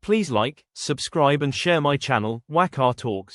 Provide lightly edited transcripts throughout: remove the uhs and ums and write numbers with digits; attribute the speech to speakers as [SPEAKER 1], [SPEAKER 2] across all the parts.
[SPEAKER 1] Please like, subscribe and share my channel, Wakar Talks.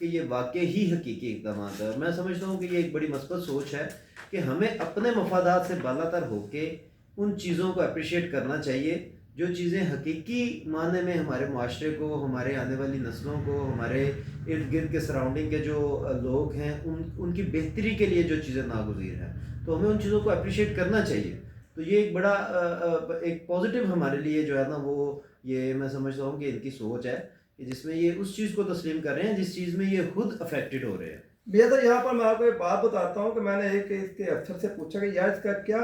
[SPEAKER 2] کہ یہ واقعی ہی حقیقی اقدامات ہے. اور میں سمجھتا ہوں کہ یہ ایک بڑی مثبت سوچ ہے کہ ہمیں اپنے مفادات سے بالا تر ہو کے ان چیزوں کو اپریشیٹ کرنا چاہیے جو چیزیں حقیقی معنی میں ہمارے معاشرے کو، ہمارے آنے والی نسلوں کو، ہمارے ارد گرد کے سراؤنڈنگ کے جو لوگ ہیں ان کی بہتری کے لیے جو چیزیں ناگزیر ہیں، تو ہمیں ان چیزوں کو اپریشیٹ کرنا چاہیے. تو یہ ایک بڑا ایک پازیٹیو ہمارے لیے جو ہے نا وہ یہ میں سمجھتا ہوں کہ ان کی سوچ ہے کہ جس میں یہ اس چیز کو تسلیم کر رہے ہیں جس چیز میں یہ خود افیکٹڈ ہو رہے ہیں.
[SPEAKER 3] بھیا تو یہاں پر میں آپ کو ایک بات بتاتا ہوں کہ میں نے ایک اس کے افسر سے پوچھا کہ یار اس کا کیا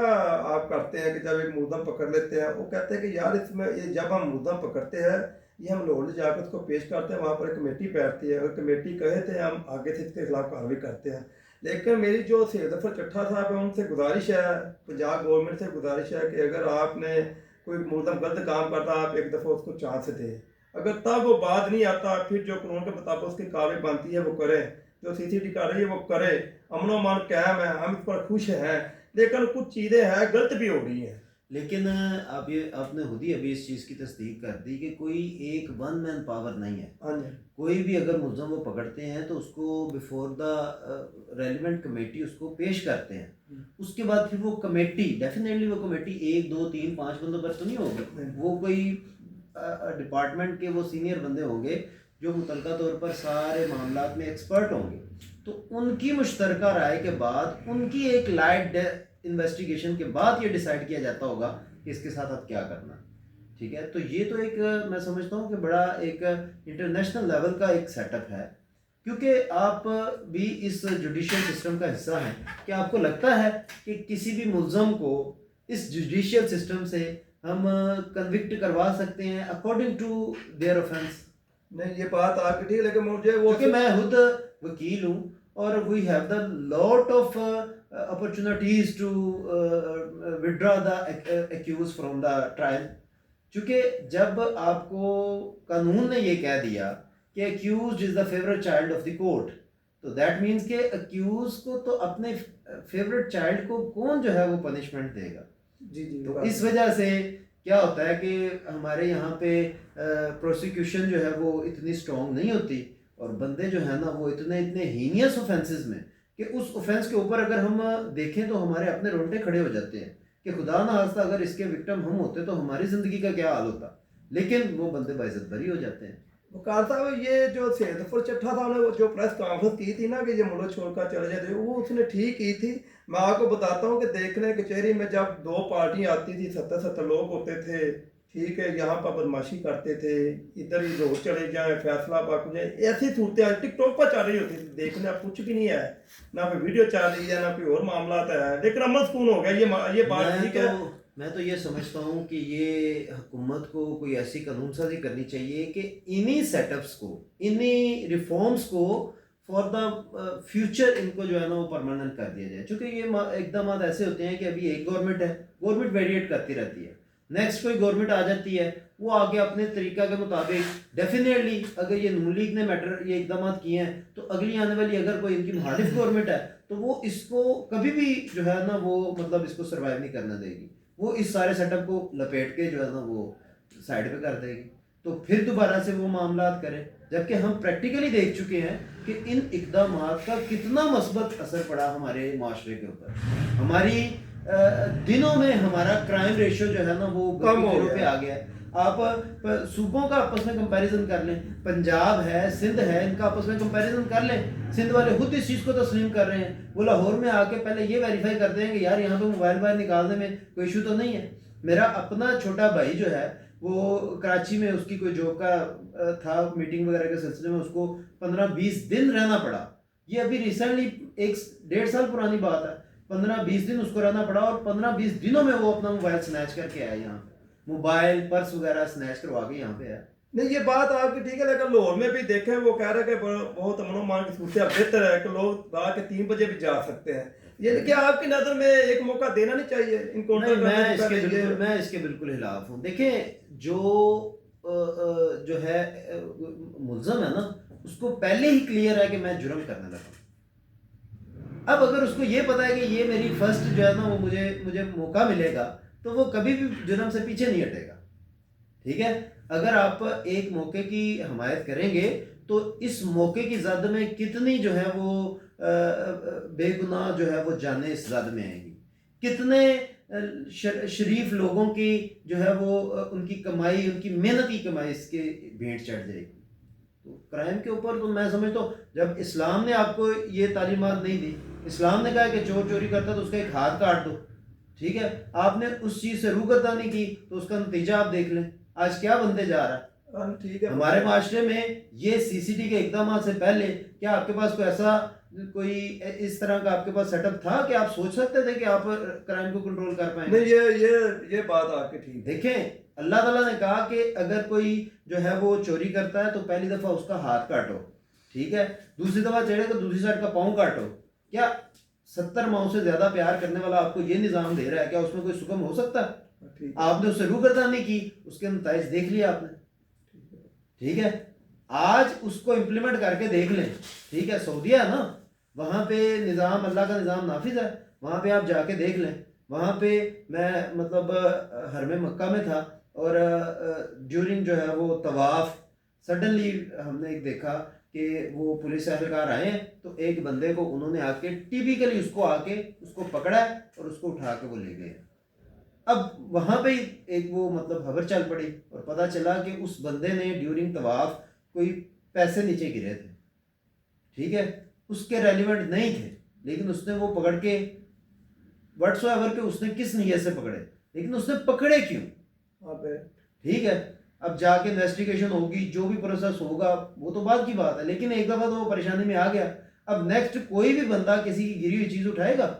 [SPEAKER 3] آپ کرتے ہیں کہ جب ایک مردم پکڑ لیتے ہیں. وہ کہتے ہیں کہ یار اس میں یہ جب ہم مردم پکڑتے ہیں یہ ہم لاہور جا کر اس کو پیش کرتے ہیں، وہاں پر ایک کمیٹی بیٹھتی ہے، اگر کمیٹی کہے تو ہم آگے سے اس کے خلاف کارروائی کرتے ہیں. لیکن میری جو سید ظفر چٹھا صاحب ہیں ان سے گزارش ہے، پنجاب گورنمنٹ سے گزارش ہے کہ اگر آپ نے کوئی مردم غلط کام کرتا آپ ایک دفعہ اس کو چانس دیں. اگر تب وہ بات نہیں آتا پھر جو قانون کے مطابق اس کی کارروائی بنتی ہے وہ کریں، جو سی سی ٹی کر رہی ہے وہ کرے. امن و امان قائم ہے، ہم اس پر خوش ہیں، لیکن کچھ چیزیں ہیں غلط بھی ہو رہی ہیں.
[SPEAKER 2] لیکن آپ نے خود ہی ابھی اس چیز کی تصدیق کر دی کہ کوئی ایک ون مین پاور نہیں ہے.
[SPEAKER 3] ہاں جی،
[SPEAKER 2] کوئی بھی اگر ملزم وہ پکڑتے ہیں تو اس کو بیفور دا ریلیونٹ کمیٹی اس کو پیش کرتے ہیں. اس کے بعد پھر وہ کمیٹی ڈیفینیٹلی وہ کمیٹی 1 2 3 5 بندوں پر تو نہیں ہوگی، وہ کوئی ڈپارٹمنٹ کے وہ سینئر بندے ہوں گے جو متعلقہ طور پر سارے معاملات میں ایکسپرٹ ہوں گے. تو ان کی مشترکہ رائے کے بعد ان کی ایک لائٹ انویسٹیگیشن کے بعد یہ ڈیسائیڈ کیا جاتا ہوگا کہ اس کے ساتھ اب کیا کرنا. ٹھیک ہے، تو یہ تو ایک میں سمجھتا ہوں کہ بڑا ایک انٹرنیشنل لیول کا ایک سیٹ اپ ہے، کیونکہ آپ بھی اس جوڈیشل سسٹم کا حصہ ہیں. کہ آپ کو لگتا ہے کہ کسی بھی ملزم کو اس جوڈیشل سسٹم سے ہم کنوکٹ کروا سکتے ہیں اکارڈنگ ٹو دیئر آفینس؟
[SPEAKER 3] نہیں یہ بات آپ کی ٹھیک، لیکن مجھے وہ
[SPEAKER 2] کیونکہ میں خود وکیل ہوں اور we have the lot of opportunities to withdraw the accused from the trial. چونکہ جب آپ کو قانون نے یہ کہہ دیا کہ accused is the favorite child of the court، تو that means کہ accused کو تو اپنے favorite child کو کون جو ہے وہ punishment دے گا.
[SPEAKER 3] جی
[SPEAKER 2] تو اس وجہ سے کیا ہوتا ہے کہ ہمارے یہاں پہ پروسیکیوشن جو ہے وہ اتنی اسٹرانگ نہیں ہوتی، اور بندے جو ہیں نا وہ اتنے ہینیس اوفینسز میں کہ اس اوفینس کے اوپر اگر ہم دیکھیں تو ہمارے اپنے رونگٹے کھڑے ہو جاتے ہیں کہ خدا نہ خواستہ اگر اس کے وکٹم ہم ہوتے تو ہماری زندگی کا کیا حال ہوتا. لیکن وہ بندے باعزت بری ہو جاتے ہیں.
[SPEAKER 3] وقار صاحب یہ جو سید ظفر چٹھا تھا نے وہ جو پریس کانفرنس کی تھی نا کہ یہ ملک چھوڑ کر چلے جاتے، وہ اس نے ٹھیک کی تھی. میں آپ کو بتاتا ہوں کہ دیکھنے کچہری میں جب 2 پارٹیاں آتی تھی 70 لوگ ہوتے تھے، ٹھیک ہے، یہاں پر بدماشی کرتے تھے، ادھر ہی لوگ چلے جائیں، فیصلہ باق ہو جائے، ایسی صورتیں ٹک ٹاک پر چل رہی ہوتی تھی. دیکھنے اب کچھ بھی نہیں ہے، نہ کوئی ویڈیو چل رہی ہے نہ کوئی اور معاملات ہے، لیکن امن سکون ہو گیا. یہ بات ٹھیک ہے.
[SPEAKER 2] میں تو یہ سمجھتا ہوں کہ یہ حکومت کو کوئی ایسی قانون سازی کرنی چاہیے کہ انہی سیٹ اپس کو، انہی ریفارمز کو فار دا فیوچر ان کو جو ہے نا وہ پرماننٹ کر دیا جائے. چونکہ یہ اقدامات ایسے ہوتے ہیں کہ ابھی ایک گورنمنٹ ہے، گورنمنٹ ویریٹ کرتی رہتی ہے، نیکسٹ کوئی گورنمنٹ آ جاتی ہے، وہ آگے اپنے طریقہ کے مطابق ڈیفینیٹلی اگر یہ نون لیگ نے یہ اقدامات کیے ہیں تو اگلی آنے والی اگر کوئی ان کی مخالف گورنمنٹ ہے تو وہ اس کو کبھی بھی جو ہے نا وہ مطلب اس کو سروائیو نہیں کرنا دے گی. وہ اس سارے سیٹ اپ کو لپیٹ کے جو ہے نا وہ سائڈ پہ کر دے گی، تو پھر دوبارہ سے وہ معاملات کریں. جبکہ ہم پریکٹیکلی دیکھ چکے ہیں کہ ان اقدامات کا کتنا مثبت اثر پڑا ہمارے معاشرے کے اوپر. ہماری دنوں میں ہمارا کرائم ریشو جو ہے نا وہ کم پہ آ گیا ہے. آپ صوبوں کا آپس میں کمپیریزن کر لیں، پنجاب ہے، سندھ ہے، ان کا آپس میں کمپیریزن کر لیں. سندھ والے خود اس چیز کو تسلیم کر رہے ہیں. وہ لاہور میں آ کے پہلے یہ ویریفائی کرتے ہیں کہ یار یہاں پہ موبائل باہر نکالنے میں کوئی ایشو تو نہیں ہے. میرا اپنا چھوٹا بھائی جو ہے وہ کراچی میں اس کی کوئی جاب کا تھا، میٹنگ وغیرہ کے سلسلے میں اس کو 15-20 دن رہنا پڑا. یہ ابھی ریسنٹلی 1-1.5 سال پرانی بات ہے. 15-20 دن اس کو رہنا پڑا اور 15-20 دنوں میں وہ اپنا موبائل سنیچ کر کے آیا. یہاں موبائل پرس وغیرہ سنیچ کروا کے یہاں پہ ہے.
[SPEAKER 3] نہیں یہ بات آپ کی ٹھیک ہے، لیکن لاہور میں بھی دیکھیں وہ کہہ رہے ہیں کہ بہت امن و امان کی صورتیں بہتر ہے کہ لوگ رات کے 3 بجے بھی جا سکتے ہیں. یہ کیا آپ کی نظر میں ایک موقع دینا نہیں چاہیے ان کو؟
[SPEAKER 2] میں اس کے بالکل خلاف ہوں. دیکھیں جو ہے ملزم ہے نا اس کو پہلے ہی کلیئر ہے کہ میں جرم کرنے لگا. اب اگر اس کو یہ پتا ہے کہ یہ میری فرسٹ جو ہے نا وہ مجھے موقع ملے گا تو وہ کبھی بھی جرم سے پیچھے نہیں ہٹے گا. ٹھیک ہے، اگر آپ ایک موقع کی حمایت کریں گے تو اس موقع کی زد میں کتنی جو ہے وہ بے گناہ جو ہے وہ جانیں اس زد میں آئیں گی، کتنے شریف لوگوں کی جو ہے وہ ان کی کمائی، ان کی محنت کی کمائی اس کے بھینٹ چڑھ جائے گی۔ تو کرائم کے اوپر تو میں سمجھتا ہوں جب اسلام نے آپ کو یہ تعلیمات نہیں دی، اسلام نے کہا کہ چور چوری کرتا تو اس کا ایک ہاتھ کاٹ دو، ٹھیک ہے، آپ نے اس چیز سے روگردانی کی تو اس کا نتیجہ آپ دیکھ لیں آج کیا بنتے جا رہا ہے۔
[SPEAKER 3] ٹھیک ہے،
[SPEAKER 2] ہمارے معاشرے میں یہ سی سی ٹی کے اقدامات سے پہلے کیا آپ کے پاس کوئی ایسا کوئی اس طرح کا آپ کے پاس سیٹ اپ تھا کہ آپ سوچ سکتے تھے کہ آپ کرائم کو کنٹرول کر پائیں گے؟
[SPEAKER 3] نہیں، یہ بات آپ کی ٹھیک ہے۔
[SPEAKER 2] دیکھیں اللہ تعالیٰ نے کہا کہ اگر کوئی جو ہے وہ چوری کرتا ہے تو پہلی دفعہ اس کا ہاتھ کاٹو، ٹھیک ہے، دوسری دفعہ چڑھے تو دوسری سائڈ کا پاؤں کاٹو۔ کیا 70 ماؤں سے زیادہ پیار کرنے والا آپ کو یہ نظام دے رہا ہے، کیا اس میں کوئی سکم ہو سکتا ہے؟ آپ نے اس سے روگردانی کی، اس کے نتائج دیکھ لیا آپ نے، ٹھیک ہے، آج اس کو امپلیمنٹ کر کے دیکھ لیں، ٹھیک ہے، سعودیہ ہے نا، وہاں پہ نظام اللہ کا نظام نافذ ہے، وہاں پہ آپ جا کے دیکھ لیں۔ وہاں پہ میں مطلب حرم مکہ میں تھا اور ڈیورنگ جو ہے وہ طواف سڈنلی ہم نے ایک دیکھا کہ وہ پولیس اہلکار آئے ہیں تو ایک بندے کو انہوں نے آ کے ٹیپیکلی اس کو آ کے اس کو پکڑا ہے اور اس کو اٹھا کے وہ لے گئے۔ اب وہاں پہ ایک وہ مطلب خبر چل پڑی اور پتہ چلا کہ اس بندے نے ڈیورنگ طواف کوئی پیسے نیچے گرے تھے، ٹھیک ہے، اس کے ریلیونٹ نہیں تھے، لیکن اس نے وہ پکڑ کے وٹس ایور کہ اس نے کس نیت سے پکڑے، لیکن اس نے پکڑے کیوں، ٹھیک ہے، اب جا کے انویسٹیگیشن ہوگی، جو بھی پروسیس ہوگا وہ تو بعد کی بات ہے، لیکن ایک دفعہ تو وہ پریشانی میں آ گیا، اب نیکسٹ کوئی بھی بندہ کسی کی گری ہوئی چیز اٹھائے گا؟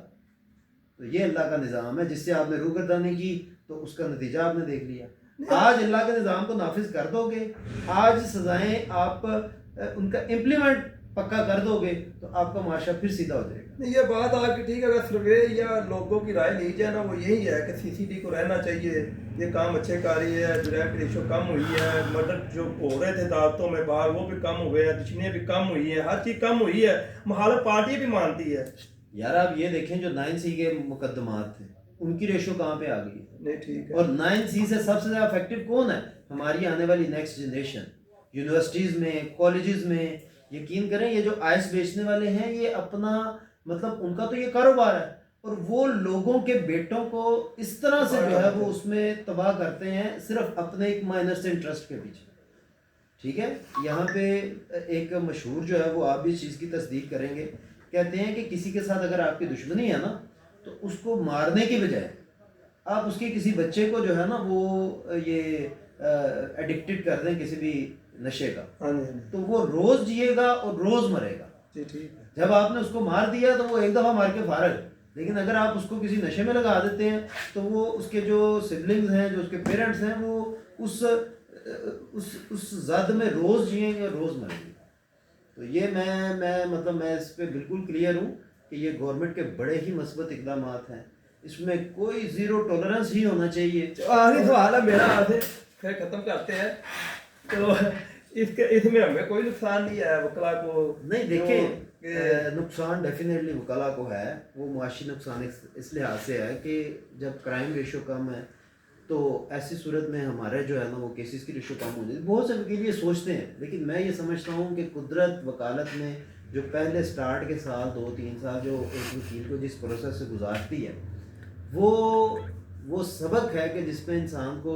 [SPEAKER 2] تو یہ اللہ کا نظام ہے، جس سے آپ نے روگردانی کی تو اس کا نتیجہ آپ نے دیکھ لیا۔ آج اللہ کے نظام کو نافذ کر دو گے، آج سزائیں آپ ان کا امپلیمنٹ پکا کر دو گے تو آپ کا معاشرہ پھر سیدھا ہو جائے گا۔
[SPEAKER 3] نہیں، یہ بات آپ کی ٹھیک ہے، اگر سروے یا لوگوں کی رائے لی جائے نا، وہ یہی ہے کہ سی سی ٹی کو رہنا چاہیے، یہ کام اچھے کر رہی ہے، جرائم کی ریشو کم ہوئی ہے، مرڈر جو ہو رہے تھے عدالتوں میں باہر وہ بھی کم ہوئے ہیں، دشنیاں بھی کم ہوئی ہیں، ہر چیز کم ہوئی ہے، مخالف پارٹی بھی مانتی ہے۔
[SPEAKER 2] یار آپ یہ دیکھیں جو 9C کے مقدمات تھے ان کی ریشو کہاں پہ آ گئی ہے؟
[SPEAKER 3] نہیں ٹھیک ہے،
[SPEAKER 2] اور 9C سے سب سے زیادہ افیکٹو کون ہے؟ ہماری آنے والی نیکسٹ جنریشن، یونیورسٹیز میں، کالجز میں، یقین کریں یہ جو آئس بیچنے والے ہیں یہ اپنا مطلب ان کا تو یہ کاروبار ہے، اور وہ لوگوں کے بیٹوں کو اس طرح سے جو ہے وہ اس میں تباہ کرتے ہیں صرف اپنے ایک مائنر سے انٹرسٹ کے پیچھے، ٹھیک ہے۔ یہاں پہ ایک مشہور جو ہے وہ آپ بھی اس چیز کی تصدیق کریں گے، کہتے ہیں کہ کسی کے ساتھ اگر آپ کی دشمنی ہے نا تو اس کو مارنے کی بجائے آپ اس کے کسی بچے کو جو ہے نا وہ یہ ایڈکٹڈ کر دیں کسی بھی نشے کا، تو وہ روز جیے گا اور روز مرے گا۔
[SPEAKER 3] ٹھیک ہے،
[SPEAKER 2] جب آپ نے اس کو مار دیا تو وہ ایک دفعہ مار کے فارغ، لیکن اگر آپ اس کو کسی نشے میں لگا دیتے ہیں تو وہ اس کے جو سبلنگز ہیں، جو اس کے پیرنٹس ہیں، وہ اس زد میں روز جئیں گے اور روز مریں گے۔ تو یہ میں اس پہ بالکل کلیئر ہوں کہ یہ گورنمنٹ کے بڑے ہی مثبت اقدامات ہیں، اس میں کوئی زیرو ٹولرنس ہی ہونا چاہیے۔
[SPEAKER 3] آخری سوال ہے میرا آپ سے، پھر ختم کرتے ہیں، تو اس میں ہمیں کوئی نقصان نہیں ہے وکلا کو؟
[SPEAKER 2] نہیں دیکھیں، نقصان ڈیفینیٹلی وکلا کو ہے، وہ معاشی نقصان اس لحاظ سے ہے کہ جب کرائم ریشو کم ہے تو ایسی صورت میں ہمارے جو ہے نا وہ کیسز کی ریشو کم ہو جاتی ہے۔ بہت سے وکیل یہ سوچتے ہیں، لیکن میں یہ سمجھتا ہوں کہ قدرت وکالت میں جو پہلے سٹارٹ کے سال 2-3 سال جو ایک وکیل کو جس پروسیس سے گزارتی ہے وہ سبق ہے کہ جس میں انسان کو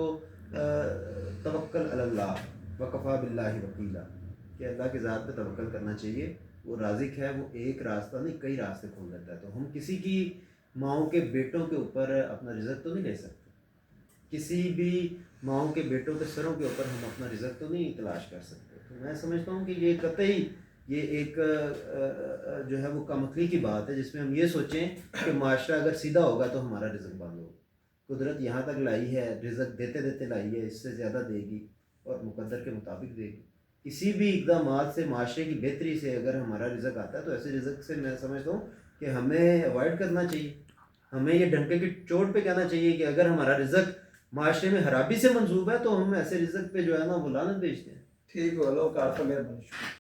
[SPEAKER 2] توکل علی اللہ وکفا باللہ وکیلا، کہ اللہ کی ذات پہ توکل کرنا چاہیے، وہ رازق ہے، وہ ایک راستہ نہیں کئی راستے کھول دیتا ہے۔ تو ہم کسی کی ماؤں کے بیٹوں کے اوپر اپنا رزق تو نہیں لے سکتے، کسی بھی ماؤں کے بیٹوں کے سروں کے اوپر ہم اپنا رزق تو نہیں تلاش کر سکتے۔ تو میں سمجھتا ہوں کہ یہ قطعی یہ ایک جو ہے وہ کم عقلی کی بات ہے، جس میں ہم یہ سوچیں کہ معاشرہ اگر سیدھا ہوگا تو ہمارا رزق بند ہوگا۔ قدرت یہاں تک لائی ہے، رزق دیتے دیتے لائی ہے، اس سے زیادہ دے گی اور مقدر کے مطابق دے گی۔ کسی بھی اقدامات سے معاشرے کی بہتری سے اگر ہمارا رزق آتا ہے تو ایسے رزق سے میں سمجھتا ہوں کہ ہمیں اوائڈ کرنا چاہیے، ہمیں یہ ڈنکے کی چوٹ پہ کہنا چاہیے کہ اگر ہمارا رزق معاشرے میں خرابی سے منسوب ہے تو ہم ایسے رزق پہ جو ہے نا وہ لعنت بھیجتے ہیں۔
[SPEAKER 3] ٹھیک ہو، اللہ کا مہربانی، شکریہ۔